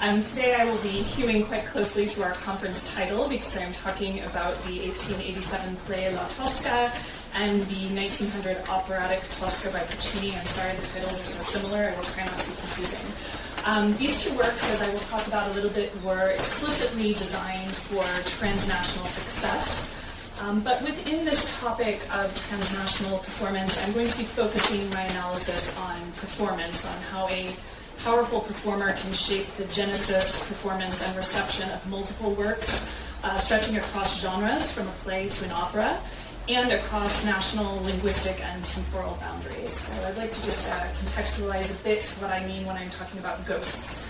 Today I will be hewing quite closely to our conference title because I am talking about the 1887 play La Tosca and the 1900 operatic Tosca by Puccini. I'm sorry the titles are so similar, I will try not to be confusing. These two works, as I will talk about a little bit, were explicitly designed for transnational success. But within this topic of transnational performance, I'm going to be focusing my analysis on performance, on how a powerful performer can shape the genesis, performance, and reception of multiple works, stretching across genres from a play to an opera, and across national, linguistic, and temporal boundaries. So I'd like to just contextualize a bit what I mean when I'm talking about ghosts.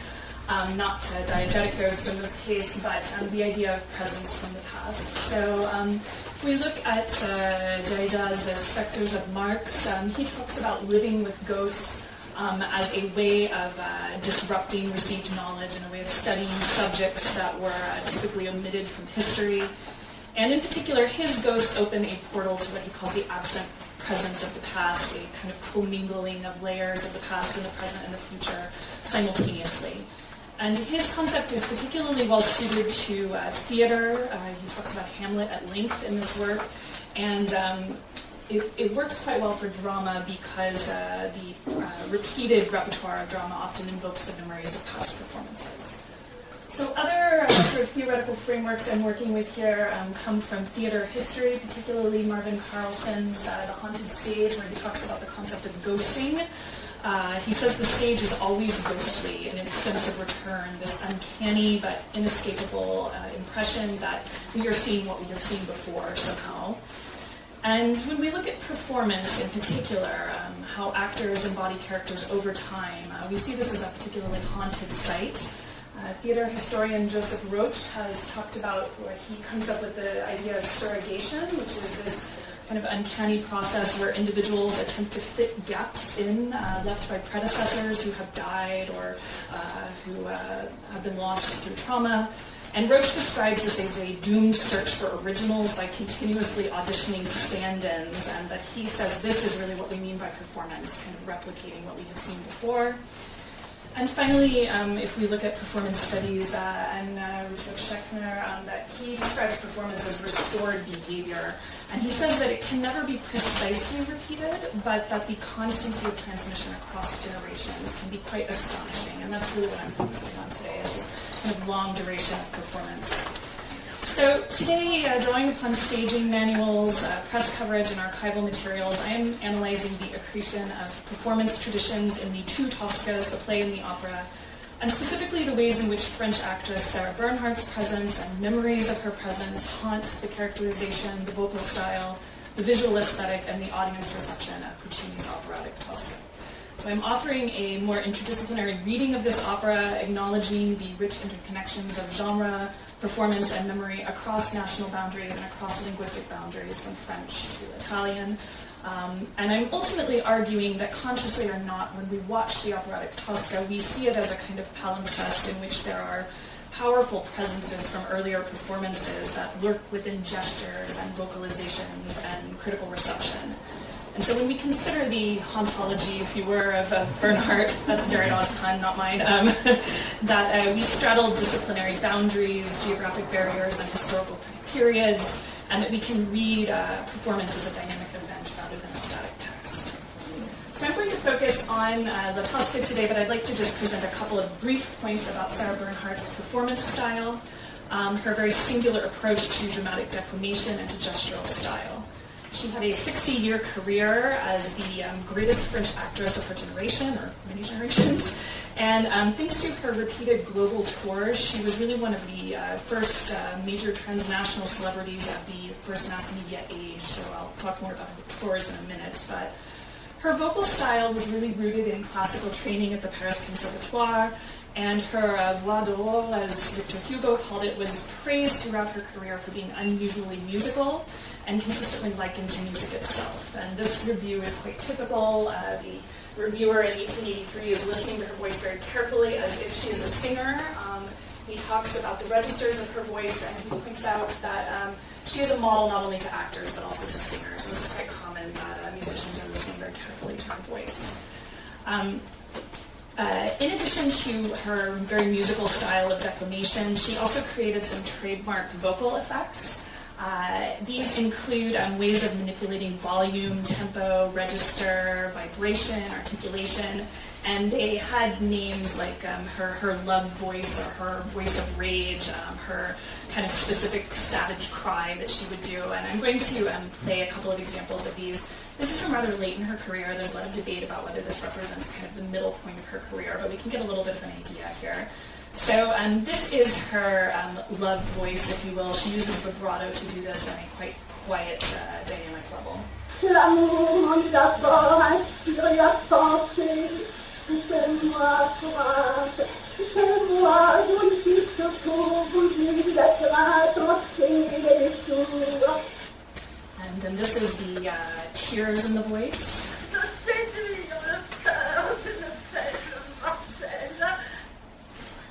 Not diegetic ghosts in this case, but the idea of presence from the past. So if we look at Derrida's Spectres of Marx, he talks about living with ghosts as a way of disrupting received knowledge and a way of studying subjects that were typically omitted from history. And in particular, his ghosts open a portal to what he calls the absent presence of the past, a kind of commingling of layers of the past and the present and the future simultaneously. And his concept is particularly well suited to theater. He talks about Hamlet at length in this work. And it works quite well for drama because the repeated repertoire of drama often invokes the memories of past performances. So other sort of theoretical frameworks I'm working with here come from theater history, particularly Marvin Carlson's The Haunted Stage, where he talks about the concept of ghosting. He says the stage is always ghostly in its sense of return, this uncanny but inescapable impression that we are seeing what we have seen before somehow. And when we look at performance in particular, how actors embody characters over time, we see this as a particularly haunted site. Theater historian Joseph Roach has talked about where he comes up with the idea of surrogation, which is this kind of uncanny process where individuals attempt to fit gaps in left by predecessors who have died or who have been lost through trauma. And Roach describes this as a doomed search for originals by continuously auditioning stand-ins, and that he says this is really what we mean by performance, kind of replicating what we have seen before. And finally, if we look at performance studies and Richard Schechner, that he describes performance as restored behavior. And he says that it can never be precisely repeated, but that the constancy of transmission across generations can be quite astonishing. And that's really what I'm focusing on today, is this kind of long duration of performance. So today, drawing upon staging manuals, press coverage, and archival materials, I am analyzing the accretion of performance traditions in the two Toscas, the play and the opera, and specifically the ways in which French actress Sarah Bernhardt's presence and memories of her presence haunt the characterization, the vocal style, the visual aesthetic, and the audience reception of Puccini's operatic Tosca. So I'm offering a more interdisciplinary reading of this opera, acknowledging the rich interconnections of genre, performance, and memory across national boundaries and across linguistic boundaries from French to Italian. And I'm ultimately arguing that consciously or not, when we watch the operatic Tosca, we see it as a kind of palimpsest in which there are powerful presences from earlier performances that lurk within gestures and vocalizations and critical reception. And so when we consider the hauntology, if you were, of Bernhardt, that's Derrida's pun, not mine, that we straddle disciplinary boundaries, geographic barriers, and historical periods, and that we can read performance as a dynamic event rather than a static text. So I'm going to focus on La Tosca today, but I'd like to just present a couple of brief points about Sarah Bernhardt's performance style, her very singular approach to dramatic declamation and to gestural style. She had a 60-year career as the greatest French actress of her generation, or many generations. And thanks to her repeated global tours, she was really one of the first major transnational celebrities of the first mass media age. So I'll talk more about her tours in a minute. But her vocal style was really rooted in classical training at the Paris Conservatoire. And her voix d'or, as Victor Hugo called it, was praised throughout her career for being unusually musical and consistently likened to music itself. And this review is quite typical. The reviewer in 1883 is listening to her voice very carefully as if she is a singer. He talks about the registers of her voice, and he points out that she is a model not only to actors but also to singers. This is quite common that musicians are listening very carefully to her voice. In addition to her very musical style of declamation, she also created some trademark vocal effects. These include ways of manipulating volume, tempo, register, vibration, articulation, and they had names like her love voice or her voice of rage, her kind of specific savage cry that she would do. And I'm going to play a couple of examples of these. This is from rather late in her career. There's a lot of debate about whether this represents kind of the middle point of her career, but we can get a little bit of an idea here. So this is her love voice, if you will. She uses vibrato to do this on a quite quiet, dynamic level. And then this is the tears in the voice.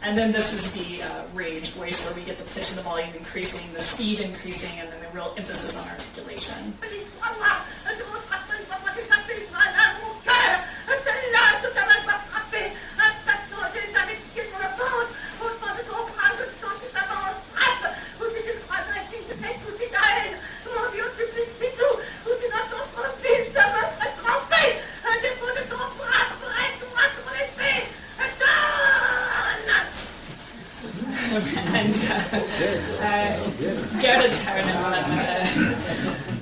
And then this is the rage voice, where we get the pitch and the volume increasing, the speed increasing, and then the real emphasis on articulation.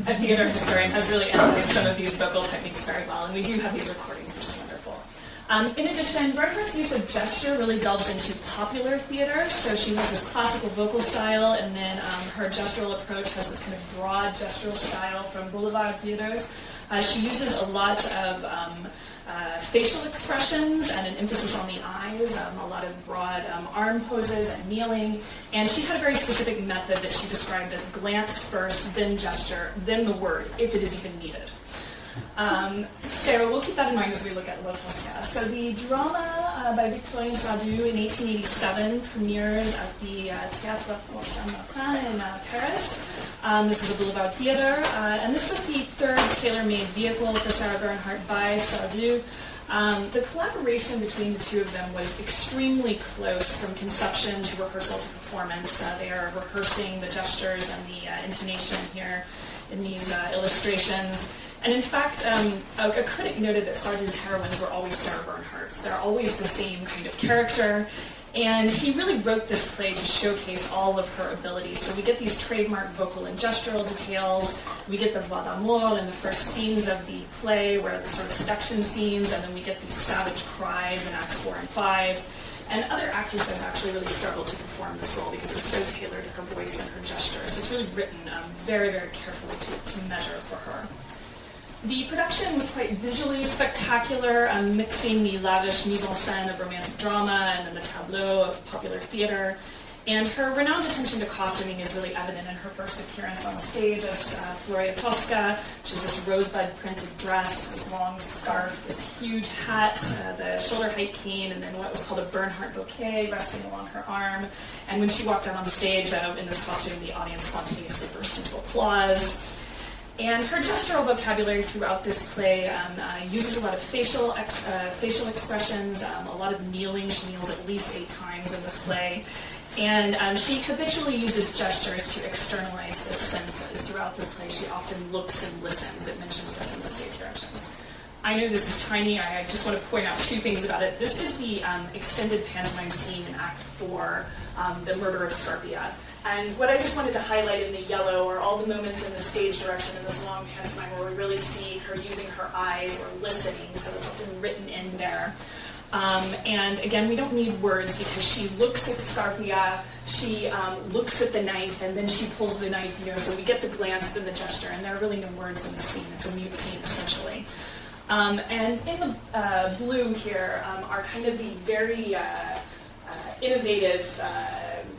A theater historian, has really analyzed some of these vocal techniques very well, and we do have these recordings, which is wonderful. In addition, Bernhardt's use of gesture really delves into popular theater, so she has this classical vocal style, and then her gestural approach has this kind of broad gestural style from boulevard theaters. She uses a lot of facial expressions and an emphasis on the eyes, a lot of broad arm poses and kneeling, and she had a very specific method that she described as glance first, then gesture, then the word, if it is even needed. So we'll keep that in mind as we look at La Tosca. So the drama by Victorien Sardou in 1887 premieres at the Théâtre Saint-Martin in Paris. This is a boulevard theater, and this was the third tailor-made vehicle for Sarah Bernhardt by Sardou. The collaboration between the two of them was extremely close from conception to rehearsal to performance. They are rehearsing the gestures and the intonation here in these illustrations. And in fact, a critic noted that Sardou's heroines were always Sarah Bernhardt's. They're always the same kind of character. And he really wrote this play to showcase all of her abilities. So we get these trademark vocal and gestural details. We get the voix d'amour in the first scenes of the play, where the sort of seduction scenes, and then we get these savage cries in Acts 4 and 5. And other actresses actually really struggled to perform this role because it's so tailored to her voice and her gesture. So it's really written very, very carefully to measure for her. The production was quite visually spectacular, mixing the lavish mise-en-scène of romantic drama and then the tableau of popular theater. And her renowned attention to costuming is really evident in her first appearance on stage as Floria Tosca, which is this rosebud printed dress, this long scarf, this huge hat, the shoulder-height cane, and then what was called a Bernhardt bouquet resting along her arm. And when she walked out on stage in this costume, the audience spontaneously burst into applause. And her gestural vocabulary throughout this play uses a lot of facial expressions, a lot of kneeling. She kneels at least 8 times in this play. And she habitually uses gestures to externalize the senses. Throughout this play, she often looks and listens. It mentions this in the stage directions. I know this is tiny. I just want to point out 2 things about it. This is the extended pantomime scene in Act 4, the murder of Scarpia. And what I just wanted to highlight in the yellow are all the moments in the stage direction in this long pantomime where we really see her using her eyes or listening, so it's often written in there. And again, we don't need words because she looks at Scarpia, she looks at the knife, and then she pulls the knife, so we get the glance, then the gesture, and there are really no words in the scene. It's a mute scene, essentially. And in the blue here are kind of the very innovative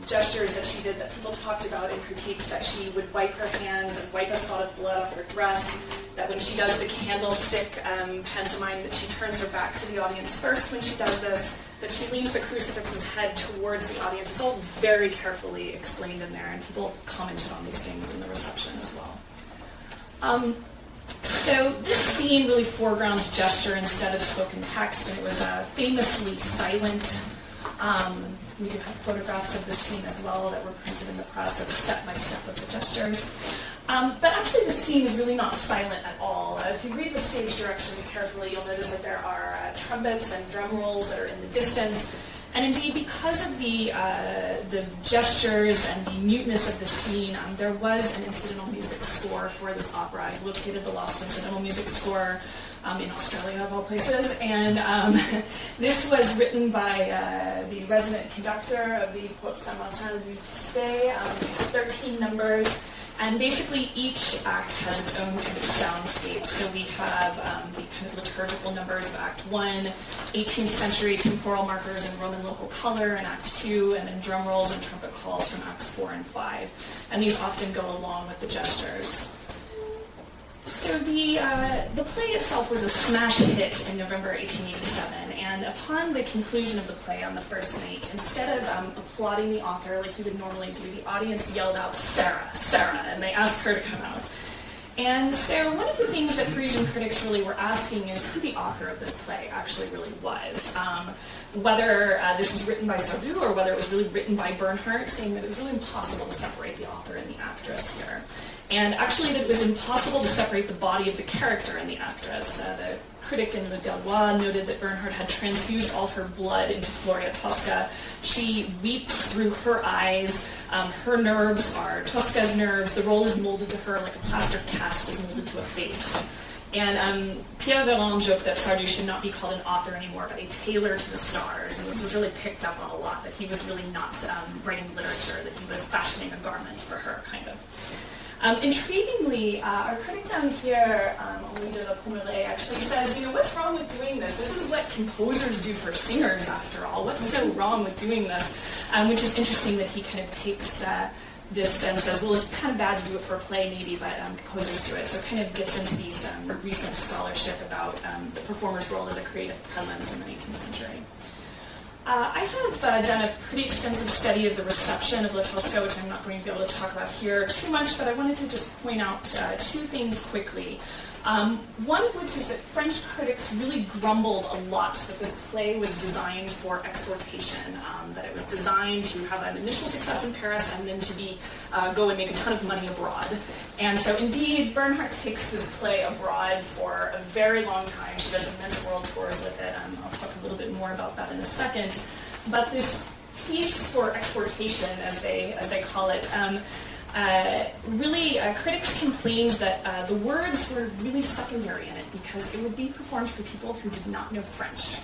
gestures that she did that people talked about in critiques, that she would wipe her hands and wipe a spot of blood off her dress, that when she does the candlestick pantomime, that she turns her back to the audience first when she does this, that she leans the crucifix's head towards the audience. It's all very carefully explained in there, and people commented on these things in the reception as well. So this scene really foregrounds gesture instead of spoken text, and it was famously silent. We do have photographs of the scene as well that were printed in the press, so step-by-step of the gestures. But actually the scene is really not silent at all. If you read the stage directions carefully, you'll notice that there are trumpets and drum rolls that are in the distance. And indeed, because of the gestures and the muteness of the scene, there was an incidental music score for this opera. I located the lost incidental music score in Australia, of all places. And this was written by the resident conductor of the Port Saint-Martin du Stay. It's 13 numbers. And basically each act has its own kind of soundscape. So we have the kind of liturgical numbers of Act 1, 18th century temporal markers in Roman local color in Act 2, and then drum rolls and trumpet calls from Acts 4 and 5. And these often go along with the gestures. So the play itself was a smash hit in November 1887, and upon the conclusion of the play on the first night, instead of applauding the author like you would normally do, the audience yelled out, "Sarah, Sarah," and they asked her to come out. And so one of the things that Parisian critics really were asking is who the author of this play actually really was. Whether this was written by Sardou or whether it was really written by Bernhardt, saying that it was really impossible to separate the author and the actress here. And actually that it was impossible to separate the body of the character and the actress. The critic in Le Gaulois noted that Bernhardt had transfused all her blood into Floria Tosca. She weeps through her eyes. Her nerves are Tosca's nerves. The role is molded to her like a plaster cast is molded to a face. And Pierre Véron joked that Sardou should not be called an author anymore, but a tailor to the stars. And this was really picked up on a lot, that he was really not writing literature, that he was fashioning a garment for her, kind of. Intriguingly, our critic down here, Henri de la Pomeray, actually says, what's wrong with doing this? This is what composers do for singers, after all. What's so wrong with doing this? Which is interesting that he kind of takes this and says, well, it's kind of bad to do it for a play, maybe, but composers do it. So it kind of gets into these recent scholarship about the performer's role as a creative presence in the 19th century. I have done a pretty extensive study of the reception of La Tosca, which I'm not going to be able to talk about here too much, but I wanted to just point out two things quickly. One of which is that French critics really grumbled a lot that this play was designed for exportation, that it was designed to have an initial success in Paris and then to go and make a ton of money abroad. And so indeed, Bernhardt takes this play abroad for a very long time. She does immense world tours with it. I'll talk a little bit more about that in a second. But this piece for exportation, as they call it, critics complained that the words were really secondary in it because it would be performed for people who did not know French.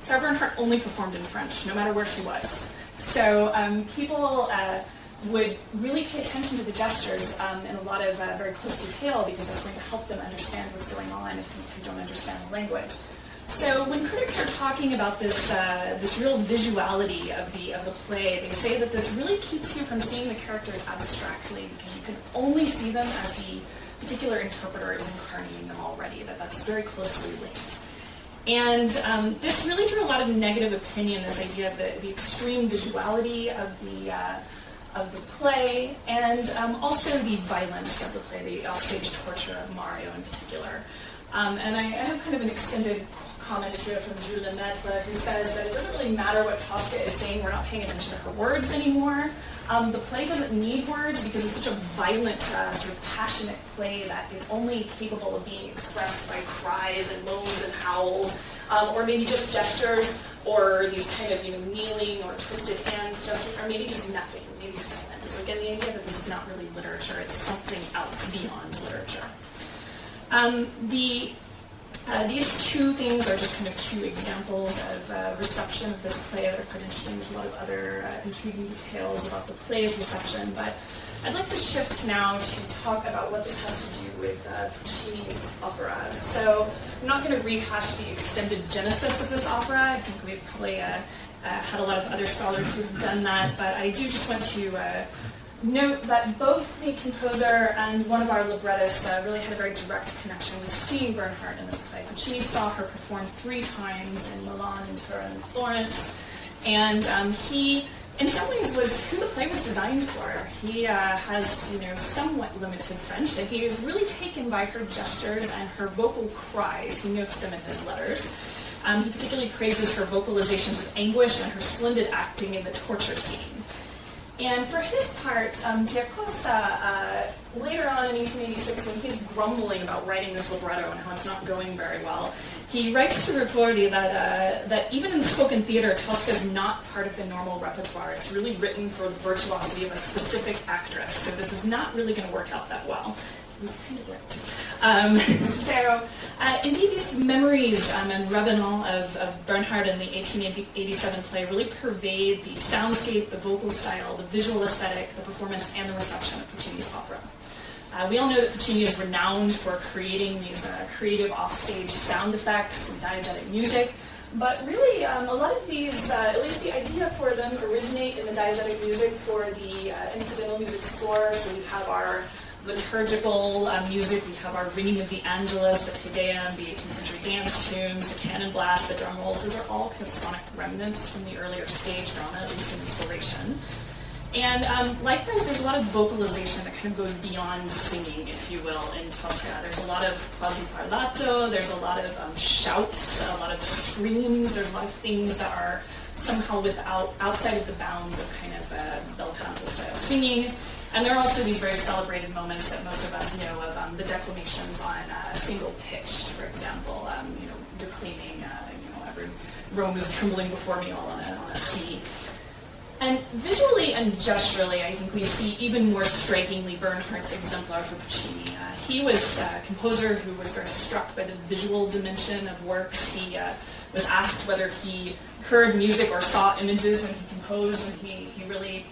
Sarah Bernhardt only performed in French, no matter where she was. So people would really pay attention to the gestures in a lot of very close detail because that's going to help them understand what's going on if you don't understand the language. So when critics are talking about this real visuality of the play, they say that this really keeps you from seeing the characters abstractly because you can only see them as the particular interpreter is incarnating them already, that's very closely linked. And this really drew a lot of negative opinion, this idea of the extreme visuality of the play, and also the violence of the play, the offstage torture of Mario in particular. And I have kind of an extended comment here from Jules Lemaitre, who says that it doesn't really matter what Tosca is saying, we're not paying attention to her words anymore. The play doesn't need words because it's such a violent, sort of passionate play that it's only capable of being expressed by cries and moans and howls, or maybe just gestures, or these kind of kneeling or twisted hands gestures, or maybe just nothing, maybe silence. So again, the idea that this is not really literature, it's something else beyond literature. These two things are just kind of two examples of reception of this play that are quite interesting. There's a lot of other intriguing details about the play's reception, but I'd like to shift now to talk about what this has to do with Puccini's opera. So I'm not going to rehash the extended genesis of this opera. I think we've probably had a lot of other scholars who have done that, but I do just want to note that both the composer and one of our librettists really had a very direct connection with seeing Bernhardt in this play. Puccini saw her perform 3 times in Milan, in Turin, and Florence, and he in some ways was who the play was designed for. He has, somewhat limited French, and he is really taken by her gestures and her vocal cries. He notes them in his letters. He particularly praises her vocalizations of anguish and her splendid acting in the torture scene. And for his part, Giacosa, later on in 1886, when he's grumbling about writing this libretto and how it's not going very well, he writes to Ricordi that even in the spoken theater, Tosca is not part of the normal repertoire. It's really written for the virtuosity of a specific actress, so this is not really going to work out that well. He was kind of right. Indeed, these memories and revenants of Bernhardt and the 1887 play really pervade the soundscape, the vocal style, the visual aesthetic, the performance, and the reception of Puccini's opera. We all know that Puccini is renowned for creating these creative offstage sound effects and diegetic music, but really a lot of these, at least the idea for them, originate in the diegetic music for the incidental music score. So we have our liturgical music, we have our ringing of the Angelus, the Te Deum, the 18th century dance tunes, the cannon blast, the drum rolls. Those are all kind of sonic remnants from the earlier stage drama, at least in inspiration. And likewise, there's a lot of vocalization that kind of goes beyond singing, if you will, in Tosca. There's a lot of quasi-parlato, there's a lot of shouts, a lot of screams, there's a lot of things that are somehow outside of the bounds of kind of bel canto style singing. And there are also these very celebrated moments that most of us know of, the declamations on single pitch, for example, declaiming, every Rome is trembling before me all on a C. And visually and gesturally, I think we see even more strikingly Bernhardt's exemplar for Puccini. He was a composer who was very struck by the visual dimension of works. He was asked whether he heard music or saw images when he composed, and he really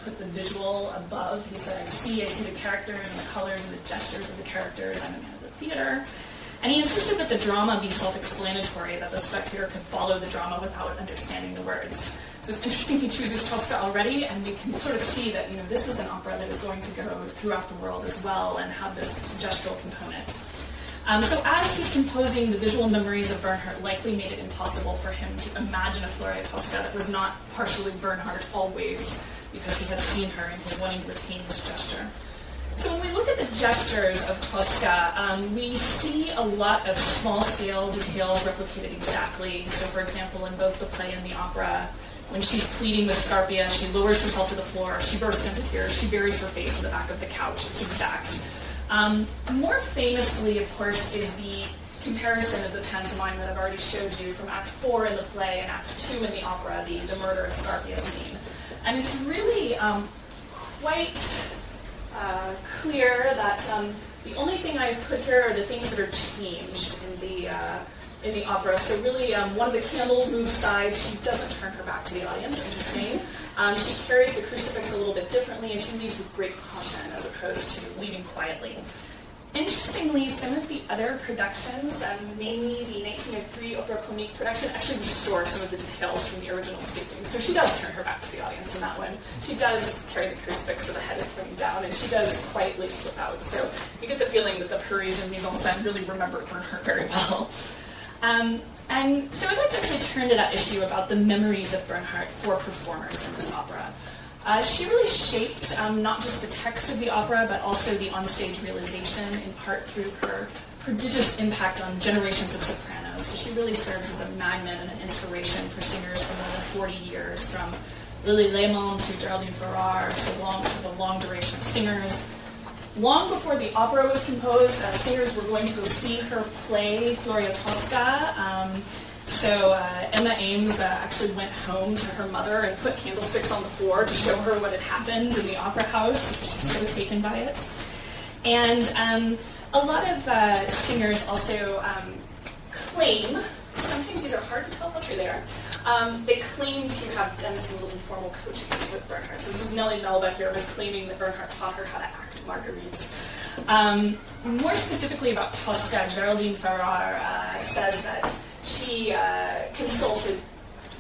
put the visual above. He said, I see the characters and the colors and the gestures of the characters. I'm a man of the theater. And he insisted that the drama be self-explanatory, that the spectator could follow the drama without understanding the words. So it's interesting he chooses Tosca already, and we can sort of see that this is an opera that is going to go throughout the world as well and have this gestural component. So as he's composing, the visual memories of Bernhardt likely made it impossible for him to imagine a Floria Tosca that was not partially Bernhardt always, because he had seen her and he was wanting to retain this gesture. So when we look at the gestures of Tosca, we see a lot of small-scale details replicated exactly. So for example, in both the play and the opera, when she's pleading with Scarpia, she lowers herself to the floor, she bursts into tears, she buries her face in the back of the couch. It's exact. More famously, of course, is the comparison of the pantomime that I've already showed you from Act 4 in the play and Act 2 in the opera, the murder of Scarpia scene. And it's really quite clear that the only thing I've put here are the things that are changed in the opera. So really, one of the candles moves side. She doesn't turn her back to the audience. Interesting. She carries the crucifix a little bit differently, and she leaves with great caution as opposed to leaving quietly. Interestingly, some of the other productions, namely the 1903 Opera Comique production, actually restore some of the details from the original staging. So she does turn her back to the audience in that one. She does carry the crucifix so the head is pointing down, and she does quietly slip out. So you get the feeling that the Parisian mise en scène really remembered Bernhardt very well. And so I'd like to actually turn to that issue about the memories of Bernhardt for performers in this opera. She really shaped not just the text of the opera, but also the onstage realization, in part through her prodigious impact on generations of sopranos. So she really serves as a magnet and an inspiration for singers for more than 40 years, from Lily Lehmann to Geraldine Farrar, so the long duration of singers. Long before the opera was composed, singers were going to go see her play Floria Tosca. So Emma Ames actually went home to her mother and put candlesticks on the floor to show her what had happened in the opera house. She's so taken by it. And a lot of singers also claim, sometimes these are hard to tell how true they are, they claim to have done some little informal coachings with Bernhardt. So this is Nellie Melba here was claiming that Bernhardt taught her how to act Marguerite. More specifically about Tosca, Geraldine Farrar says that she consulted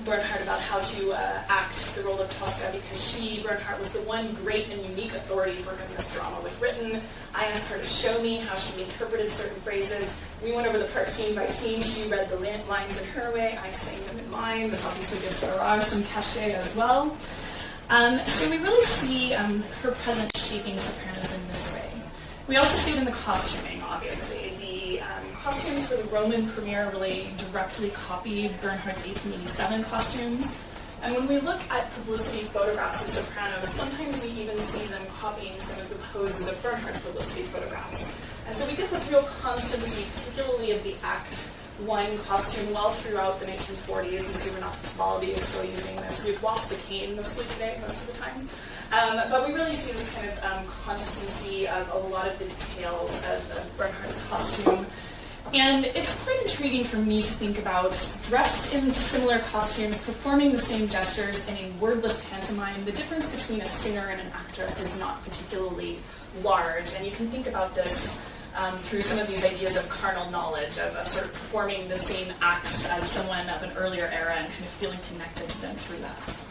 Bernhardt about how to act the role of Tosca because Bernhardt, was the one great and unique authority for whom this drama was written. I asked her to show me how she interpreted certain phrases. We went over the part scene by scene. She read the lines in her way. I sang them in mine. This obviously gives Farrar some cachet as well. So we really see her presence shaping sopranos in this way. We also see it in the costuming, obviously. The costumes for the Roman premiere really directly copy Bernhardt's 1887 costumes. And when we look at publicity photographs of sopranos, sometimes we even see them copying some of the poses of Bernhardt's publicity photographs. And so we get this real constancy, particularly of the Act I costume, well throughout the 1940s. You see Renato Tebaldi is still using this. We've lost the cane mostly today, most of the time. But we really see this kind of constancy of a lot of the details of Bernhardt's costume. And it's quite intriguing for me to think about dressed in similar costumes, performing the same gestures in a wordless pantomime. The difference between a singer and an actress is not particularly large, and you can think about this through some of these ideas of carnal knowledge, of sort of performing the same acts as someone of an earlier era and kind of feeling connected to them through that.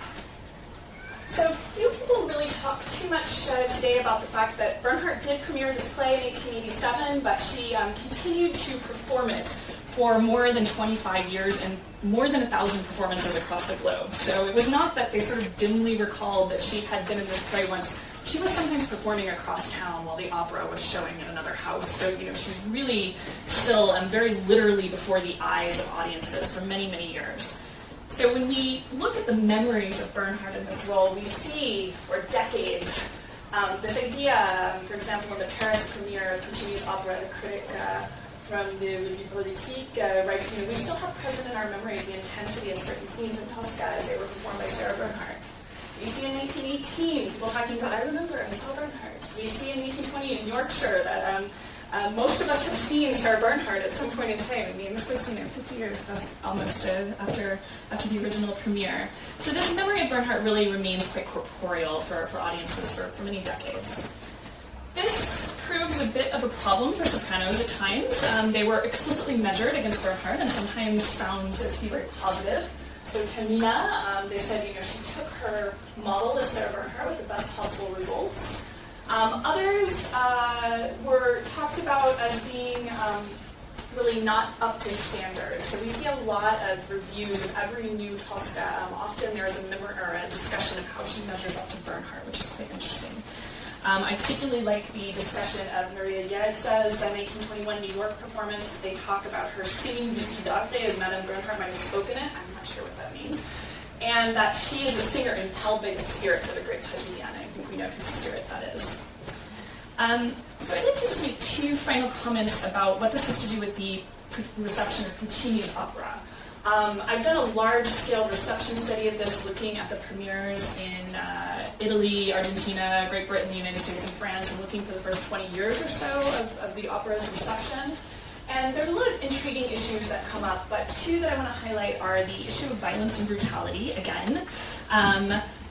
So few people really talk too much today about the fact that Bernhardt did premiere this play in 1887, but she continued to perform it for more than 25 years and more than 1,000 performances across the globe. So it was not that they sort of dimly recalled that she had been in this play once. She was sometimes performing across town while the opera was showing in another house. So, she's really still very literally before the eyes of audiences for many, many years. So when we look at the memories of Bernhardt in this role, we see for decades this idea, for example, in the Paris premiere of Puccini's opera, the critic from the Revue Politique writes, we still have present in our memories the intensity of certain scenes in Tosca as they were performed by Sarah Bernhardt. We see in 1918 people talking about, I remember, I saw Bernhardt. We see in 1820 in Yorkshire that most of us have seen Sarah Bernhardt at some point in time. This was 50 years, that's almost after the original premiere. So this memory of Bernhardt really remains quite corporeal for audiences for many decades. This proves a bit of a problem for sopranos at times. They were explicitly measured against Bernhardt and sometimes found to be very positive. So Tamina, they said, she took her model as Sarah Bernhardt with the best possible results. Others were talked about as being really not up to standards. So we see a lot of reviews of every new Tosca. Often there is a discussion of how she measures up to Bernhardt, which is quite interesting. I particularly like the discussion of Maria Jerez's 1921 New York performance. They talk about her singing Visidarte as Madame Bernhardt might have spoken it. I'm not sure what that means. And that she is a singer impelled by the spirit of a great tragedienne. I think we know whose spirit that is. So I'd like to just make two final comments about what this has to do with the reception of Puccini's opera. I've done a large-scale reception study of this, looking at the premieres in Italy, Argentina, Great Britain, the United States, and France, and looking for the first 20 years or so of the opera's reception. And there's a lot of intriguing issues that come up, but two that I want to highlight are the issue of violence and brutality, again.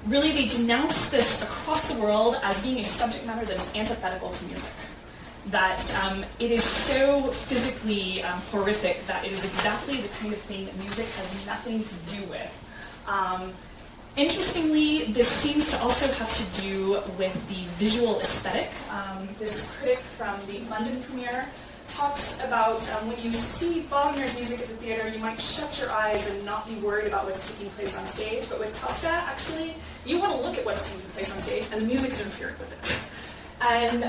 Really, they denounce this across the world as being a subject matter that is antithetical to music. That it is so physically horrific that it is exactly the kind of thing that music has nothing to do with. Interestingly, this seems to also have to do with the visual aesthetic. This critic from the London premiere talks about when you see Wagner's music at the theater, you might shut your eyes and not be worried about what's taking place on stage. But with Tosca, actually, you want to look at what's taking place on stage, and the music is interfering with it. And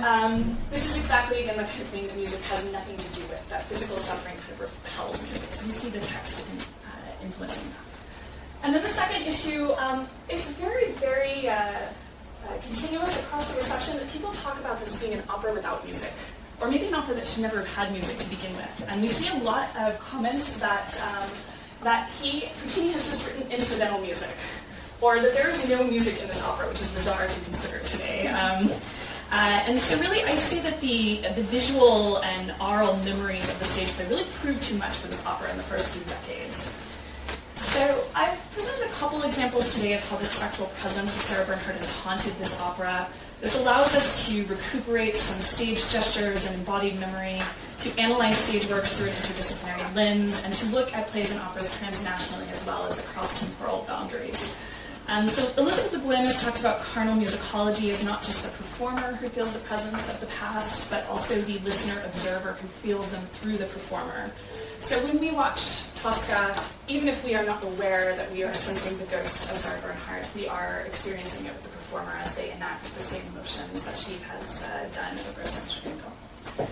this is exactly, again, the kind of thing that music has nothing to do with. That physical suffering kind of repels music. So we see the text influencing that. And then the second issue is very, very continuous across the reception, that people talk about this being an opera without music, or maybe an opera that should never have had music to begin with. And we see a lot of comments that Puccini has just written incidental music, or that there is no music in this opera, which is bizarre to consider today. And so really, I see that the visual and aural memories of the stage play really proved too much for this opera in the first few decades. So I've presented a couple examples today of how the spectral presence of Sarah Bernhardt has haunted this opera. This allows us to recuperate some stage gestures and embodied memory, to analyze stage works through an interdisciplinary lens, and to look at plays and operas transnationally as well as across temporal boundaries. So Elizabeth Le Guin has talked about carnal musicology as not just the performer who feels the presence of the past, but also the listener-observer who feels them through the performer. So when we watch Tosca, even if we are not aware that we are sensing the ghost of Sarah Bernhardt, we are experiencing it with the performer as they enact the same emotions that she has done over a century ago.